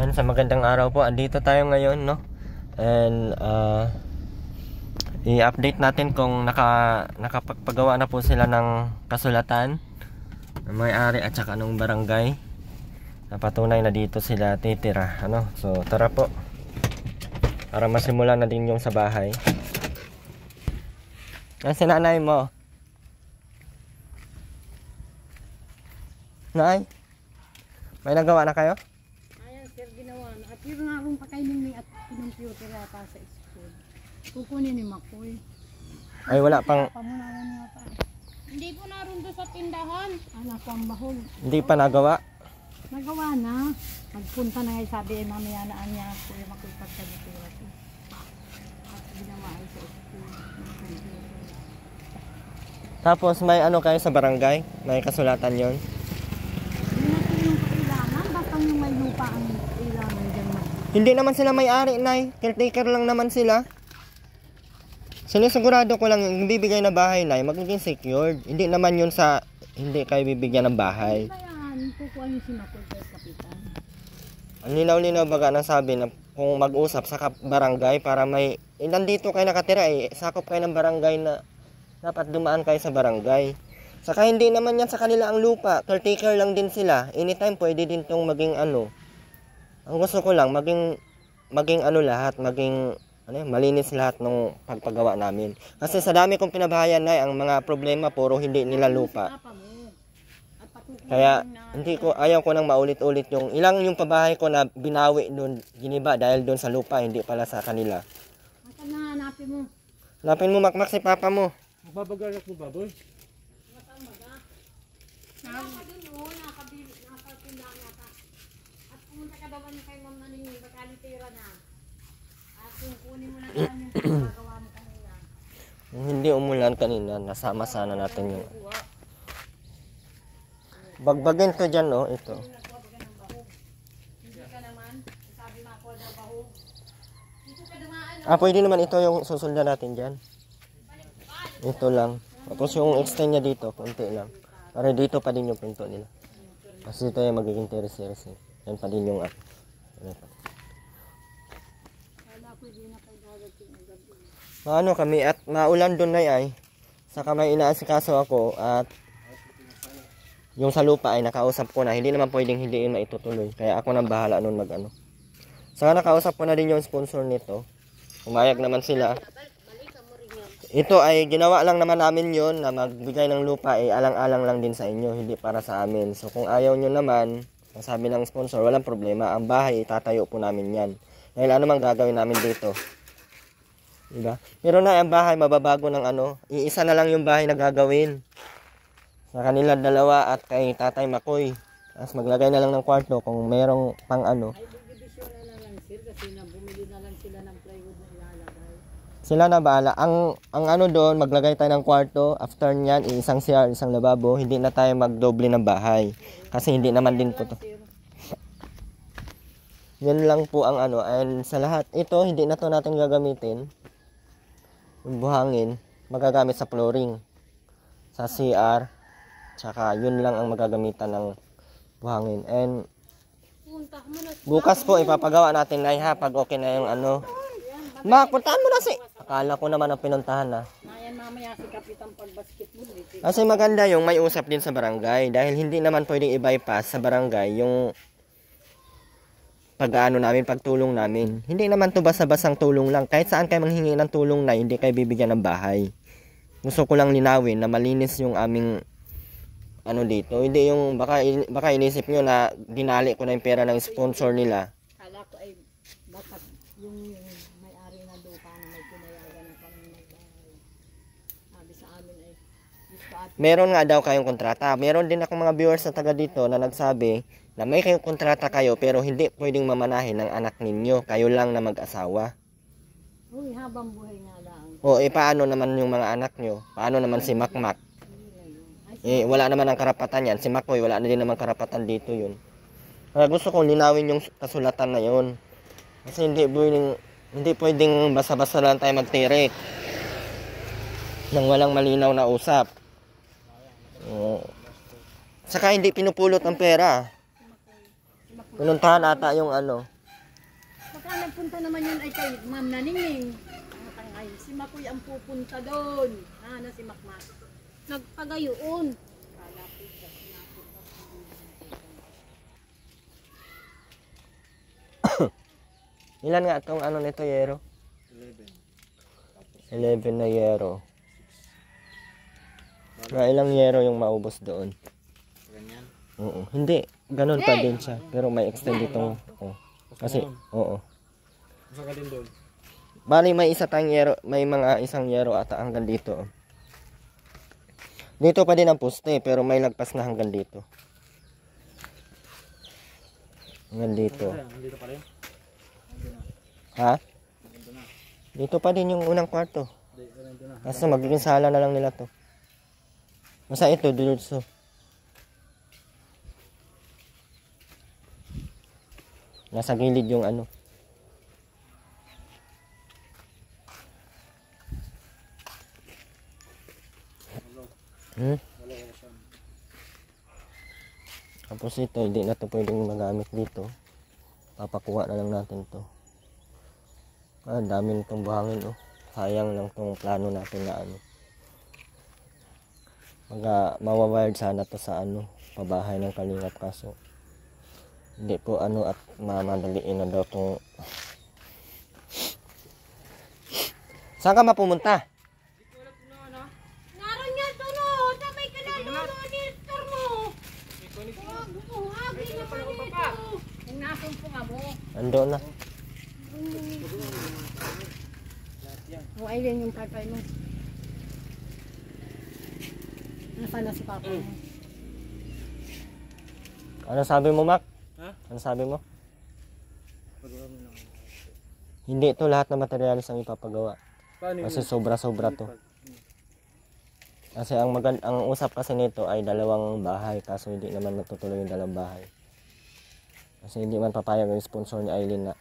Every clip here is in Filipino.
Ayun, sa magandang araw po. Andito tayo ngayon, no? And i-update natin kung nakapagpagawa na po sila ng kasulatan ng may-ari at saka ng barangay na patunay na dito sila titira, ano? So tara po para masimulan na din yung sa bahay. Yan si nanay mo. Nay, may nagawa na kayo? Ginawa na. At yun nga rin pakainin ni at computer yata sa school. Kukunin ni Makoy. Ay wala pang. Pamunawan nga pa. Hindi po naroon doon sa tindahan. Anak ko ang bahog. Hindi pa nagawa. Nagawa na. Magpunta na nga sabi ay mamaya na niya Kuya Makoy pagkabitira ko. At ginawa ay sa school. Tapos may ano kayo sa barangay? May kasulatan yon? Hindi natin yung kailangan. Basta yung may lupa ang kailangan dyan. Hindi naman sila may-ari, Nay. Caretaker lang naman sila. Sinisigurado ko lang yung bibigay na bahay, Nay, magiging secured. Hindi naman yun sa hindi kayo bibigyan ng bahay. Ano ba yan? Kukuha yung si Makoy kay Kapitan. Ang linaw-linaw baga nang sabi na kung mag-usap sa barangay para may nandito kayo nakatira sakop kayo ng barangay na dapat dumaan kayo sa barangay. Saka hindi naman yan sa kanila ang lupa. Caretaker lang din sila. Anytime pwede din tong maging ano. Ang gusto ko lang maging ano lahat, maging malinis lahat ng pagpagawa namin. Kasi sa dami kong pinabahayan na ang mga problema puro hindi nila lupa. Kaya ayaw ko nang maulit-ulit yung ilang yung pabahay ko na binawi doon, giniba dahil doon sa lupa, hindi pala sa kanila. Asan na hanapin mo? Hanapin mo makmak si papa mo. Magbabagarak mo baboy? Nakatindahan yata. At pumunta ka daw kay Ma'am Naning Bakalitira na. At kung kunin mo na lang yung pagkagawa mo kanina. Kung hindi umulan kanina, nasama sana natin yung bagbagin ko dyan, no? Ito. Hindi ka naman, sabi mo ako na bahog. Dito ka dumaan. Pwede naman ito yung susundan natin dyan. Ito lang. Tapos yung extend niya dito, konti lang. Para dito pa din yung pinto nila. Kasi ito yung magiging terrace. Yan pa din yung Ano kami at maulan doon na ay. Saka may inaasikaso ako at yung sa lupa ay nakausap ko na. Hindi naman pwedeng hindi yun maitutuloy. Kaya ako nang bahala nun mag-ano. Saka nakausap ko na din yung sponsor nito. Umayag naman sila. Ito ay ginawa lang naman namin yon na magbigay ng lupa alang-alang lang din sa inyo, hindi para sa amin. So kung ayaw nyo naman, ang sabi ng sponsor, walang problema. Ang bahay, itatayo po namin yan. Dahil ano mang gagawin namin dito. Diba? Pero na ang bahay, mababago ng iisa na lang yung bahay na gagawin. Sa kanila dalawa at kay Tatay Makoy. Tapos maglagay na lang ng kwarto kung merong pang Ay, bibisyon na lang sir kasi bumili na lang sila ng plywood na ilalagay. Sila na bahala. Ang doon, maglagay tayo ng kwarto. After nyan, isang CR, isang lababo. Hindi na tayo magdoble ng bahay. Kasi hindi naman din po to. Yan lang po ang And sa lahat, ito, hindi na to natin gagamitin. Yung buhangin, magagamit sa flooring. Sa CR. Tsaka, yun lang ang magagamitan ng buhangin. And, bukas po, ipapagawa natin na pag okay na yung puntahan mo na si. Akala ko naman ang pinuntahan na. Mayan mamaya si Kapitan pag basketball. Kasi maganda yung may usap din sa barangay. Dahil hindi naman pwedeng i-bypass sa barangay yung namin, pagtulong namin. Hindi naman to basta-basang tulong lang. Kahit saan kayo manghingi ng tulong na hindi kayo bibigyan ng bahay. Gusto ko lang linawin na malinis yung aming dito. Hindi yung baka inisip nyo na dinali ko na yung pera ng sponsor nila. Kala ko ay baka yung may-ari na lupa na may pinayagan na kami magbahay. Sabi sa amin ay gusto at Meron nga daw kayong kontrata. Meron din akong mga viewers na taga dito na nagsabi na may kayong kontrata kayo pero hindi pwedeng mamanahin ng anak ninyo. Kayo lang na mag-asawa. uy, habang buhay nga lang. Paano naman yung mga anak nyo? Paano naman si Makmak? Wala naman ang karapatan yan. Si Makoy, wala na din naman karapatan dito yun. Kaya gusto kong linawin yung kasulatan na yun. Kasi hindi pwedeng basa-basa lang tayo magtirik nang walang malinaw na usap. Saka hindi pinupulot ang pera. Pinuntahan ata yung ano. Baka nagpunta naman yun ay kay Ma'am Naningning. Ay, si Makoy ang pupunta doon. Ano si Makmak? Nagpagayoon. Ilan nga itong ano nito, yero? 11 na yero. Na ilang yero yung maubos doon? Ganyan. Oo. Hindi. Ganun pa din siya. Pero may extend itong... Oh. Kasi, oo. Masa ka din doon? Bali may isa tayong yero. May mga isang yero ata hanggang dito. Dito pa din ang poste. Pero may lagpas na hanggang dito. Hanggang dito. Dito pa rin? Ha? Dito pa din yung unang kwarto. Kaso magiging sala na lang nila to. Masa ito, dulutso. Nasa gilid yung ano. Tapos ito, hindi na to pwedeng magamit dito. Papakuha na lang natin to. Dami nitong buhangin, oh. Sayang lang tong plano natin na ano. Mawawired sana to sa ano, pabahay ng Kalingap, kaso hindi po ano at mamadaliin na daw tong... Saan ka mapumunta? Naroon yan, Tono. Sabay ka na lolo ni Torno. Buhagi naman ito. Kung nasumpong mo. Ando na. O ay din yung karpay mo. Nasaan na si Papa mo? Ano sabi mo, Mac? Ha? Ano sabi mo? Hindi to lahat na materialis ang ipapagawa. Paano Kasi sobra-sobra to. Kasi ang usap kasi nito ay 2 bahay, kaso hindi naman matutuloy yung 2 bahay. Kasi hindi man papayag yung sponsor ni Aileen na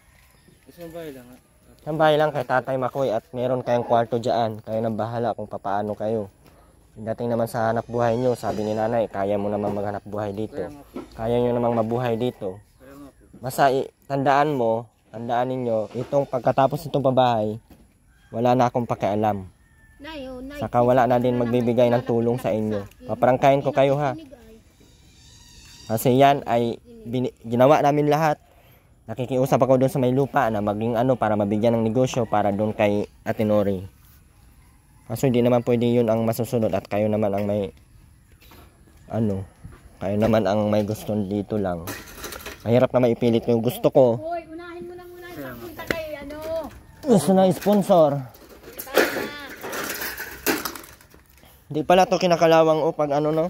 isang bahay lang ha? isang bahay lang kay Tatay Makoy at meron kayong kwarto dyan. Kayo nang bahala kung papaano kayo. Dating naman sa hanap buhay nyo, sabi ni nanay, kaya mo naman maghanap buhay dito. Kaya nyo namang mabuhay dito. Basta tandaan ninyo, itong pagkatapos itong pabahay, wala na akong pakialam. Saka wala na din magbibigay ng tulong sa inyo. Paprangkahin ko kayo ha. Kasi yan ay ginawa namin lahat. Nakikiusap ako doon sa may lupa na maging ano para mabigyan ng negosyo para doon kay Ate Nori. Kaso hindi naman pwede yun ang masusunod at kayo naman ang may ano, kayo naman ang may gusto dito lang. Mahirap na maipilit yung gusto ko. Hoy, unahin mo na muna yung papunta kay ano. Gusto na sponsor. Di pala to kinakalawang o pag ano no.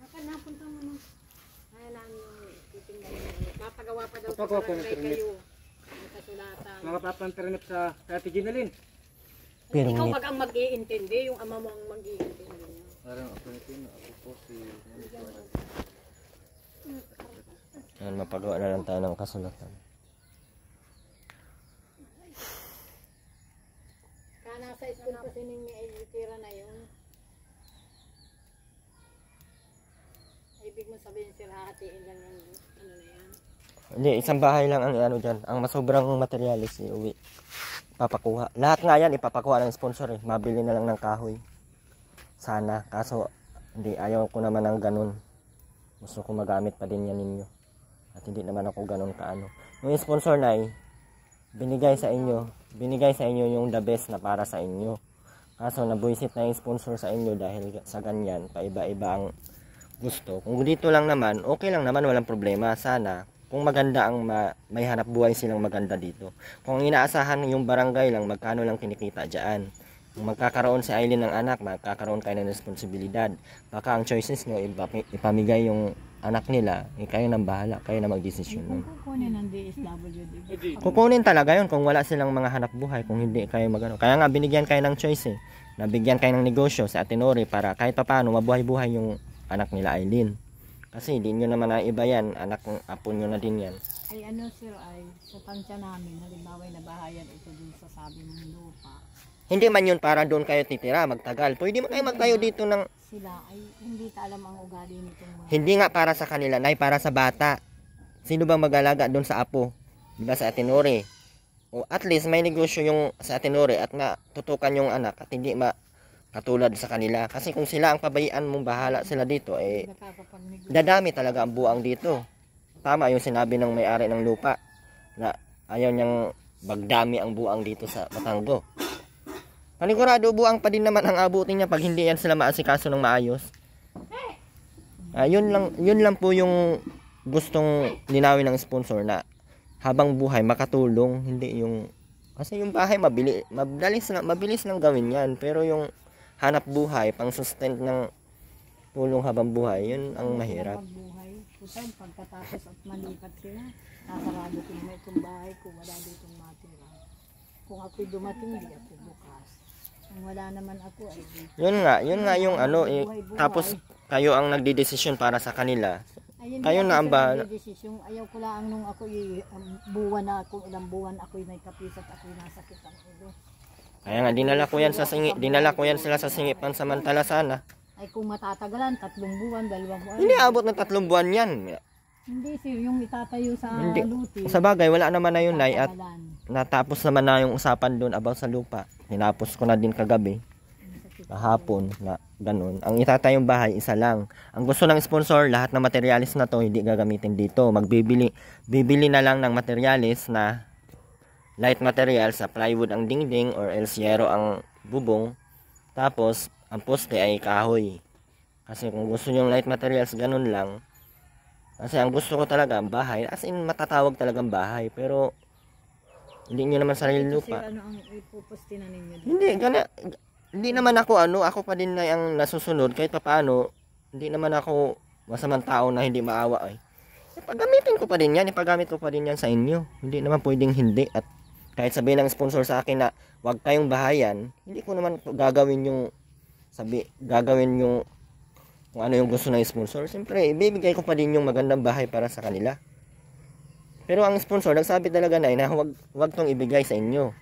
Baka napunta mo na. Ay lang yung titingnan mo. Papagawa pa daw sa Papagawa pa ng barangay permit. kayo. Ang kasulatan. Mga papantarinip sa Ate Ginalin. Pero Ikaw wag ang mag-iintindi, yung ama mo ang mag-iintindi niya. Parang ako nito, ako po si... yan, mapagawa na lang tayo ng kasulatan. Kana sa school kasi ninyo ay tira na yun. Ibig mo sabihin sila hatiin lang yung ano na yan. Hindi, isang bahay lang ang ano dyan. Ang masobrang materialis iuwi. Papakuha. Lahat nga yan ipapakuha ng sponsor eh. Mabili na lang ng kahoy. Sana. Kaso, hindi. Ayaw ko naman ng ganun. Gusto ko magamit pa din yan ninyo. At hindi naman ako ganun kaano. Yung sponsor na binigay sa inyo. Binigay sa inyo yung the best na para sa inyo. Kaso, nabuisit na yung sponsor sa inyo dahil sa ganyan. Paiba-iba ang gusto. Kung dito lang naman, okay lang naman. Walang problema. Sana. Kung maganda ang may hanap buhay silang maganda dito. Kung inaasahan yung barangay lang, magkano lang kinikita dyan. Kung magkakaroon si Aileen ng anak, magkakaroon kayo ng responsibilidad. Baka ang choices nyo, ipamigay yung anak nila, kayo nang bahala, kayo na magdesisyon nun. Kukunin ng DSWD. Kukunin talaga yun kung wala silang mga hanap buhay, kung hindi kayo magano. Kaya nga binigyan kayo ng choice eh. Nabigyan kayo ng negosyo sa Ate Nori para kahit paano mabuhay-buhay yung anak nila Aileen. Kasi hindi nyo naman naiba yan, anak ng apo nyo na din yan. Ay ano sir, ay sa tansya namin, halimbawa na bahayan ito dun sa sabi ng lupa. Hindi man yun para doon kayo titira, magtagal. Pwede mo kayo magtayo dito ng... Sila ay hindi ta alam ang ugali nitong mga. Hindi nga para sa kanila, nay, para sa bata. Sino bang mag-alaga doon sa apo? Di ba sa Atenore? O at least may negosyo yung sa Atenore at matutukan yung anak at hindi katulad sa kanila. Kasi kung sila ang pabayaan mong bahala sila dito, eh, Nakakapag-negosyo. dadami talaga ang buang dito. Tama yung sinabi ng may-ari ng lupa na ayaw niyang bagdami ang buang dito sa Batanggo. Panigurado buang pa din naman ang abutin niya pag hindi yan sila maasikaso ng maayos. Yun lang po yung gustong linawin ng sponsor na habang buhay makatulong, hindi yung kasi yung bahay mabilis lang gawin yan, pero yung hanap buhay, pang sustain ng tulong habang buhay, yun ang mahirap. Buhay. Kusang pagkatapos at malipat sila, nasarado ko na itong bahay ko, wala ditong matira. Kung ako'y dumating, hindi ako bukas. Kung wala naman ako, ay di. Yun nga yung ano, tapos kayo ang nagdidesisyon para sa kanila. Ayun, Kayo na ang bahala. Ayaw ko lang nung ako buwan na ako, ilang buwan ako'y may kapis at ako'y nasakit ang ulo. Kaya nga dinala ko yan sila sa singi pansamantala sana. Ay kung matatagalan, 3 buwan, 2 buwan. Hindi abot ng 3 buwan yan. Hindi sir, yung itatayo sa Hindi. luti. Sa bagay, wala naman na yun, nay, at tatagalan. natapos naman na yung usapan doon about sa lupa. Tinapos ko na din kagabi, kahapon, na ganun. Ang itatayong bahay, isa lang. Ang gusto ng sponsor, lahat ng materialis na to, hindi gagamitin dito. Bibili na lang ng materialis na light material sa plywood ang dingding or else yero ang bubong. Tapos, ang poste ay kahoy. Kasi kung gusto nyo light materials, ganun lang. Kasi ang gusto ko talaga, ang bahay, as in matatawag talagang bahay. Pero, hindi nyo naman sarili lupa. Sir, ano ang ipuposte na ninyo? Hindi naman ako ako pa din na ang nasusunod kahit pa paano. Hindi naman ako masamang tao na hindi maawa ay. Ipagamitin ko pa din yan, ipagamit ko pa din yan sa inyo. Hindi naman pwedeng hindi at kahit sabihin ng sponsor sa akin na wag kayong bahayan, hindi ko naman gagawin yung kung ano yung gusto ng sponsor. Siyempre, ibibigay ko pa din yung magandang bahay para sa kanila. Pero ang sponsor, nagsabi talaga na wag tong ibigay sa inyo.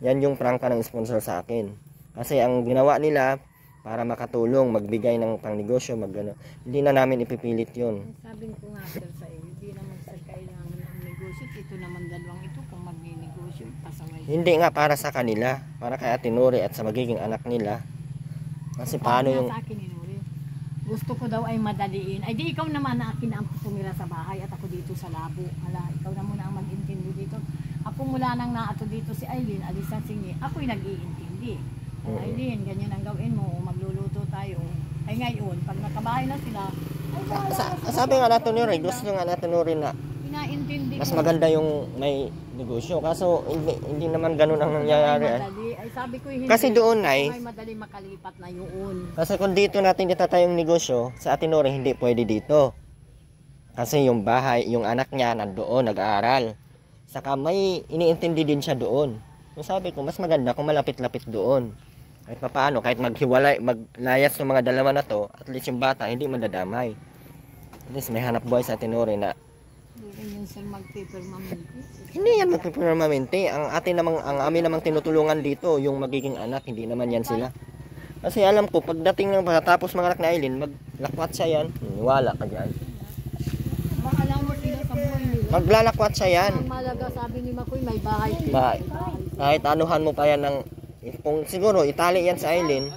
Yan yung prangka ng sponsor sa akin. Kasi ang ginawa nila para makatulong, magbigay ng pangnegosyo, hindi na namin ipipilit yun. Sabi ko nga sir sa iyo, hindi naman sa kailangan ng negosyo. Ito naman dalawang ito kung magne-negosyo, pasaway. Hindi nga para sa kanila, para kay Ate Nori at sa magiging anak nila. Kasi paano yung... Sa akin, Nuri, gusto ko daw ay madaliin. Ay di ikaw naman na akin ang tumira sa bahay at ako dito sa labo. Hala, ikaw na muna ang mag-intindi dito. Ako mula nang naato dito si Aileen, alis ang singi, ako'y nag-iintindi. Aileen, ganyan ang gawin mo, magluluto tayo. Ay ngayon, pag nakabahay na sila, ay Sabi nga natin Nori, gusto nga natin Nori na inaintindi mas ko. maganda yung may negosyo. Kaso hindi naman ganun ang nangyayari. Madali. Ay sabi ko hindi. Kasi doon ay madali makalipat na yun. kasi kung dito natin itatayong negosyo, sa Ate Nori hindi pwede dito. Kasi yung bahay, yung anak niya nandoon, nag-aaral. Saka may iniintindi din siya doon. So sabi ko, mas maganda kung malapit-lapit doon. Kahit paano, kahit maglayas ng mga dalawa na to, at least yung bata hindi madadamay. At least may hanap buhay sa Ate Nori na Hindi yun sir mag-papermamente. hindi yan magpipermanente. Ang amin namang tinutulungan dito, yung magiging anak, hindi naman yan sila. Kasi alam ko, pagdating ng pagkatapos mga anak na Aileen, maglakwat siya yan. Wala ka dyan. Baka mo sila sa buhay nila. Maglalakwat siya yan. Ang malaga sabi ni Makoy, may bahay. Kahit anuhan mo pa yan ng, kung siguro itali yan sa Aileen,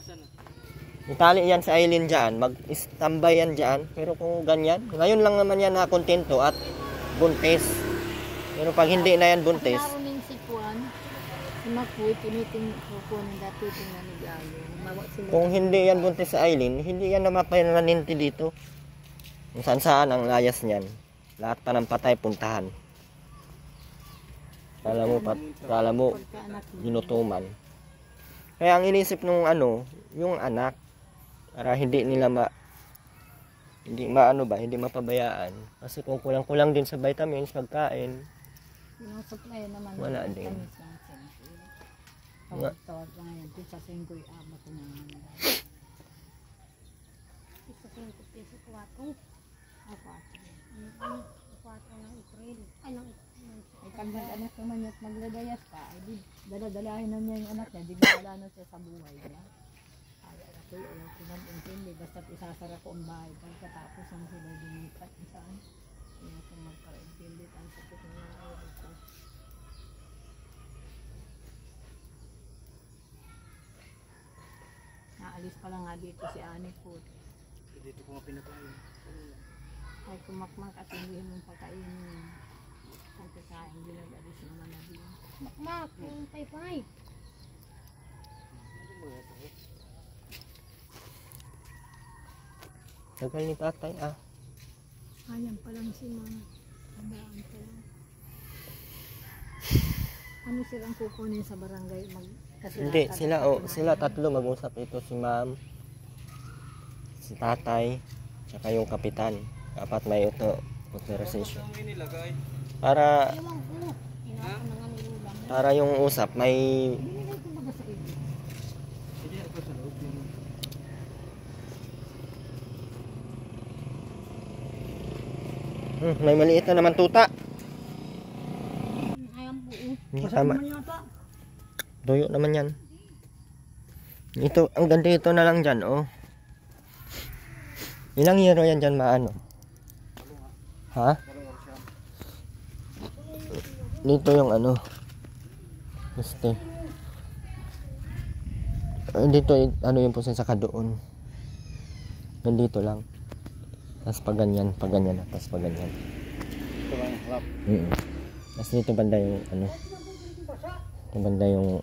dyan, mag-standby yan dyan. Pero kung ganyan, ngayon lang naman yan nakontento at buntis. Pero pag hindi na yan buntis, Klaro ning si Juan, si Makoy, tiniting ko ng dati tingnan ni Galo. kung hindi yan buntis sa Aileen, hindi yan na mapananinti dito. Kung saan ang layas niyan. Lahat pa ng patay puntahan. Kala mo, ginutuman. Kaya ang inisip nung yung anak, para hindi mapabayaan. Kasi kung kulang-kulang din sa vitamins, pagkain, Yung supply naman. Wala din. Tawag lang yan. Sa singgoy, ama ko naman. Isa 5 peso 4. Ako. 4 ng April. Ay, ng Ay pag nag-anak naman niya at magladayas pa, ay di daladalahin na niya yung anak niya, di wala na siya sa buhay niya. Ay ako yung pinag-intindi, basta't isasara ko ang bahay, pagkatapos ang sila dumipat saan. Hindi ko magpara-intindi, ang sakit ng mga awal ko. Naalis pa lang nga dito si Ani po. Dito ko nga pinakain. Ay kumakmak at hindi mong pakainin. Ang kakain, ginagalis naman na din. Makmak, yung paypay. Tagal ni tatay ah. Ayan pa lang si Mama. Tandaan pa lang. Ano silang kukunin sa barangay? Hindi, sila tatlo mag-usap. Ito si ma'am, si tatay, tsaka yung kapitan. Dapat may ito authorization. Para Ewan ko. Hinaka na nga nilulang. para yung usap may Binigay ko ba sa iyo? Sige, ako sa loob yung... may maliit na naman tuta. Ayan po. Hindi tama. Doyo naman yan. Ito, ang ganda ito na lang dyan, oh. Ilang yero yan dyan maano? Ha? Dito yung ano. Este. Dito, ano yung pusin sa doon. Nandito lang. Tapos pag ganyan, tapos pag ganyan. Ito lang yung halap. Tapos dito banda yung ano. Dito banda yung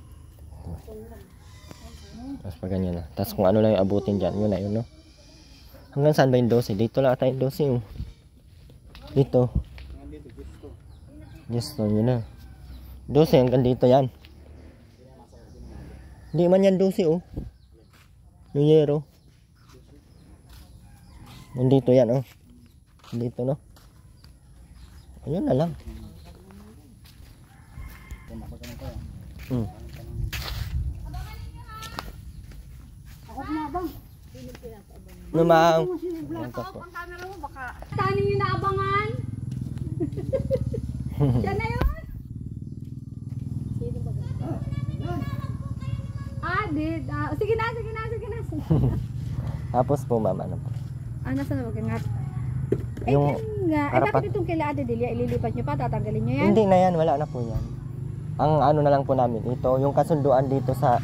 tapos pag ganyan na. Tapos kung ano lang yung abutin dyan, yun na yun, no? Hanggang saan ba yung 12? Dito lang ata yung 12, oh. Dito. Dito, gusto. Gusto yun na. 12 hanggang dito yan. Hindi man yan 12, oh. Yung yero. Nandito yan, oh. Dito, no? Ayun na lang. Ako kumabang. Lumang. Tanin nyo naabangan. Siya na yun. Sino ba ganun? Did. Sige na. Tapos po, ma'am, ano po? Nasa na magangat? Yung Bakit itong kila Ate Delia, ililipat nyo pa, tatanggalin nyo yan? hindi na yan, wala na po yan. Ang ano na lang po namin, ito, yung kasunduan dito sa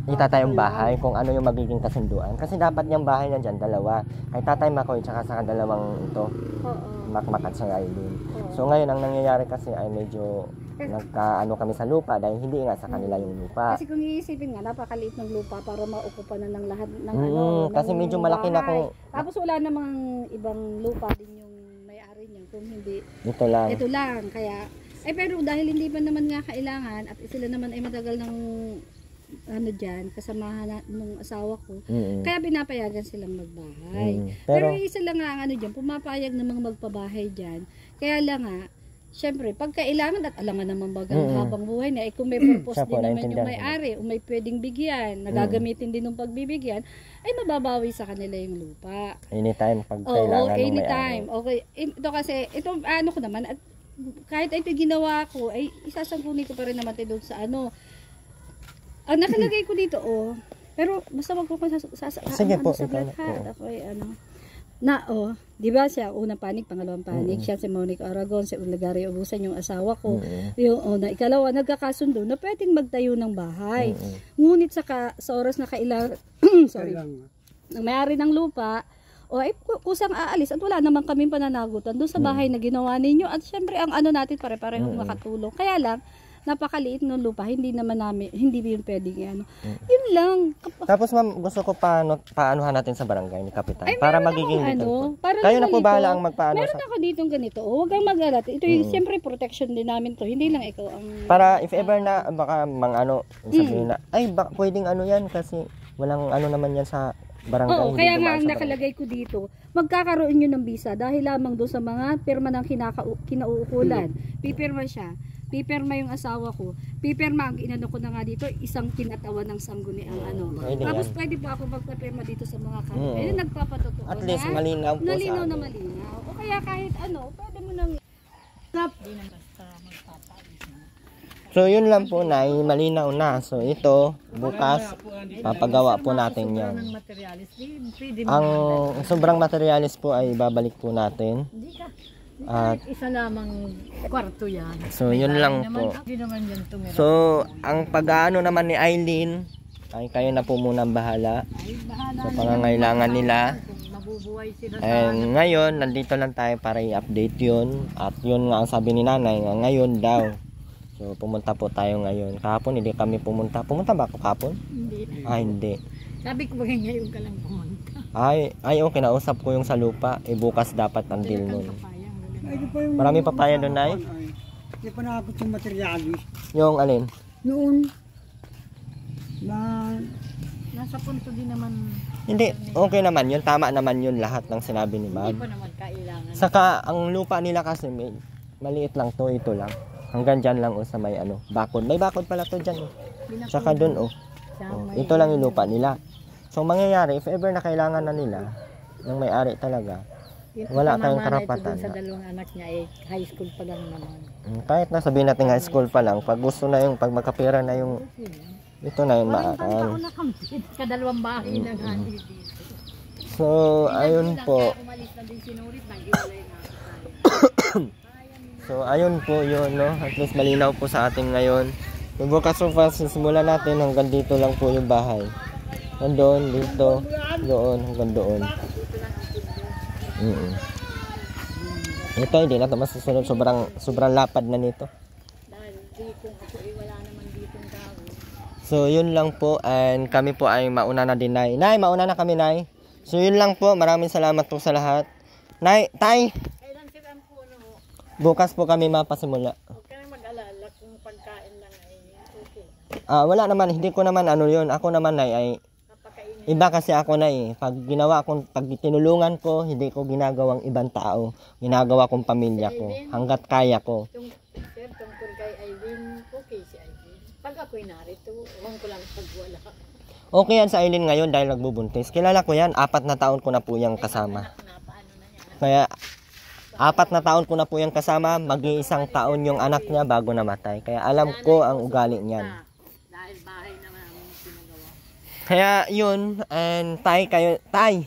itatayong bahay, kung ano yung magiging kasunduan. Kasi dapat yung bahay na dyan, dalawa. Kay Tatay Makoy, tsaka sa dalawang ito, Oo. Makmak at sa Aileen. Oo. So ngayon, ang nangyayari kasi ay medyo nagkaano kami sa lupa dahil hindi nga sa kanila yung lupa. Kasi kung iisipin nga, napakaliit ng lupa para maukupan na ng lahat ng Kasi ng medyo malaki na bahay. kung Tapos wala namang ibang lupa din yung may-ari niya. Kung hindi, ito lang. ito lang. Kaya, pero dahil hindi pa naman nga kailangan at sila naman ay matagal ng dyan, kasamahan ng asawa ko. Kaya pinapayagan silang magbahay. Pero isa lang nga ang dyan, pumapayag namang magpabahay dyan. Kaya lang nga, syempre, pag kailangan at alangan naman bagang habang buhay na, kung may purpose din naman yung may-ari, o may pwedeng bigyan, nagagamitin din ng pagbibigyan, ay mababawi sa kanila yung lupa. Anytime pag kailangan ng anytime. Okay. Ito kasi, ito ano ko naman, at kahit ito ginawa ko, ay isasangkunin ko pa rin naman doon sa ano. Ang nakalagay ko dito, pero basta wag ko sige po, sa ikaw na. lahat. Ako ay di ba siya, unang panig, pangalawang panig, siya si Monique Aragon, si Ulagari Ubusan, yung asawa ko, yung ikalawa, nagkakasundo na pwedeng magtayo ng bahay. Ngunit sa oras na kailangan, sorry, ng may-ari ng lupa, ay kusang aalis at wala naman kaming pananagutan doon sa bahay na ginawa ninyo. At syempre, ang ano natin, pare-parehong makatulong. Kaya lang, napakaliit ng lupa, hindi yun pwedeng ano. Yun lang. Tapos ma'am, gusto ko paanohan natin sa barangay ni Kapitan Ay, para meron magiging akong legal po. para Kayo na naman po ito, bahala ang magpaano meron ako dito ganito. Huwag kang mag-alat. Ito yung siyempre protection din namin to. Hindi lang ikaw ang para if ever na baka sabihin na ay pwedeng ano yan kasi walang ano naman yan sa barangay. Oo, hindi kaya dumaan nga ang sa nakalagay ko dito, magkakaroon yun ng visa dahil lamang doon sa mga pirma ng kinauukulan. Pipirma siya. Pipirma yung asawa ko. Pipirma ang inano ko na nga dito, isang kinatawan ng sangguni ang ano. Pwede Tapos yan. pwede po ako magpapirma dito sa mga kamay. Ayun, nagpapatotoo. At least na, malinaw po malinaw sa na amin. malinaw. O kaya kahit ano, pwede mo nang Di na basta. So yun lang po na malinaw na. So ito bukas papagawa po natin yan. Ng materialis, pwede mo Ang sobrang materialis po ay babalik po natin. Hindi ka. At Isa lamang kwarto yan. so yun lang po. Hindi naman yan tumira. So ang pag-aano naman ni Eileen ay kayo na po muna bahala Ay, bahala sa na pangangailangan yan. nila. Kung mabubuhay sila sa And ngayon nandito lang tayo para i-update yun. At yun nga ang sabi ni nanay nga ngayon daw. So pumunta po tayo ngayon. Kahapon hindi kami pumunta. Pumunta ba ako kahapon? hindi. Ah hindi. Sabi ko bagay ngayon ka lang pumunta. Ay oh, kinausap ko yung sa lupa. Eh bukas dapat ang deal nun. Papayang. Ay, di pa yung... Marami papaya doon ay. Di pa nakakot yung materialis. Yung alin? Noon, na... Nasa punto din naman. Hindi, okay naman yun. Tama naman yun lahat ng sinabi ni Hindi Ma'am. pa naman kailangan. Saka ang lupa nila kasi maliit lang to, ito lang. Hanggang dyan lang sa may bakod. May bakod pala to dyan. Saka dun ito lang yung lupa nila. So mangyayari, if ever na kailangan na nila, yung may-ari talaga, wala tayong karapatan. Sa dalawang anak niya high school pa lang naman. Kahit na sabihin natin high school pa lang, pag gusto na yung, pag magkapira na yung, ito na yung Taon maakan. na kami. Kadalawang bahay lang handi dito. So, ayun po. Umalis na din sinurit, nag-iwalay na tayo. So, ayun po yun, no? At least malinaw po sa atin ngayon. Yung bukas so far, simulan natin hanggang dito lang po yung bahay. Nandun, dito, doon, hanggang doon. Ito, hindi na ito masusunod. Sobrang lapad na nito. Dahil di kung ako wala naman ditong tao. So, yun lang po. And kami po ay mauna na din, Nay. Nay, mauna na kami, Nay. So, yun lang po. Maraming salamat po sa lahat. Nay, Tay, Kailan sila ang puno? bukas po kami mapasimula. Huwag ka nang mag-alala kung pagkain lang ay okay. Wala naman, hindi ko naman yun. Ako naman, Nay, ay Papakainin. iba kasi ako na Pag ginawa kong, pag tinulungan ko, hindi ko ginagawang ibang tao. Ginagawa kong pamilya ko. Hanggat kaya ko. Sir, tungkol kay Aileen, okay si Aileen. Pag ako'y narito, ewan ko lang pag wala. Okay yan sa Eileen ngayon dahil nagbubuntis. Kilala ko yan, 4 na taon ko na po yung kasama. Napaano na niya. Kaya 4 na taon ko na po yung kasama, mag-iisang taon yung anak niya bago namatay. Kaya alam ko ang ugali niyan. Dahil bahay naman ang pinagawa. Kaya yun, and Tay,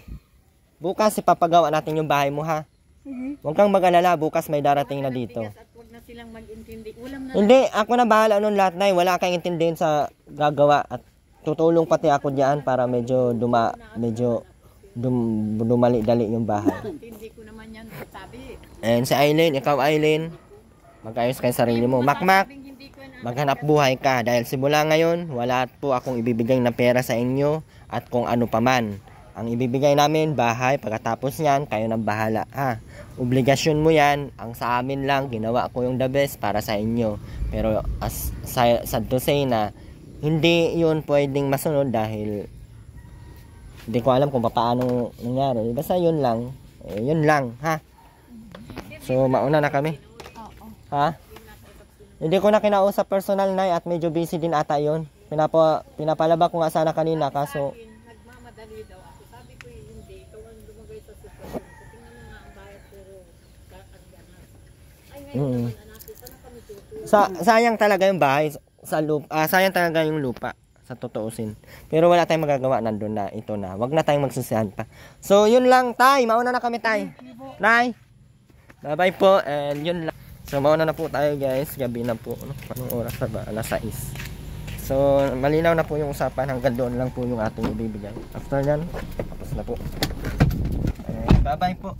bukas ipapagawa natin yung bahay mo ha. Huwag kang mag-alala, bukas may darating na dito. At huwag na silang mag-intindi. Ulam na Hindi, ako na bahala nun lahat, Nay. Wala kang intindihin sa gagawa at tutulong pati ako diyan para medyo dumali-dali yung bahay. hindi ko naman yan sabi. And si Eileen, ikaw Eileen, mag-ayos kayo sarili mo. Makmak, Hindi ko na maghanap buhay ka dahil simula ngayon, wala po akong ibibigay na pera sa inyo at kung ano paman. Ang ibibigay namin, bahay, pagkatapos niyan, kayo nang bahala. Obligasyon mo yan, ang sa amin lang, ginawa ko yung the best para sa inyo. Pero sad to say na, hindi yun pwedeng masunod dahil hindi ko alam kung paano nangyari. Basta yun lang, ha? So, mauna na kami. Ha? Hindi ko na kinausap personal, Nay, at medyo busy din ata yun. Pinapalaba ko nga sana kanina, kaso nagmamadali daw ako. Sabi ko hindi. Ikaw ang lumagay sa sitwasyon. Tingnan mo nga ang bayad puro kakaganas. Ay ngayon naman anak, sana kami tutulong. sayang talaga yung bahay sa lupa. Sayang talaga yung lupa sa totoosin. Pero wala tayong magagawa, nandun na, ito na. Wag na tayong magsisihan pa. So, yun lang, Tay. Mauna na kami, Tay. Nay. Bye-bye po. And yun lang. So, mauna na po tayo, guys. Gabi na po. Anong oras na ba? Alas 6. So, malinaw na po yung usapan. Hanggang doon lang po yung ating ibibigay. After yan, tapos na po. Bye-bye po.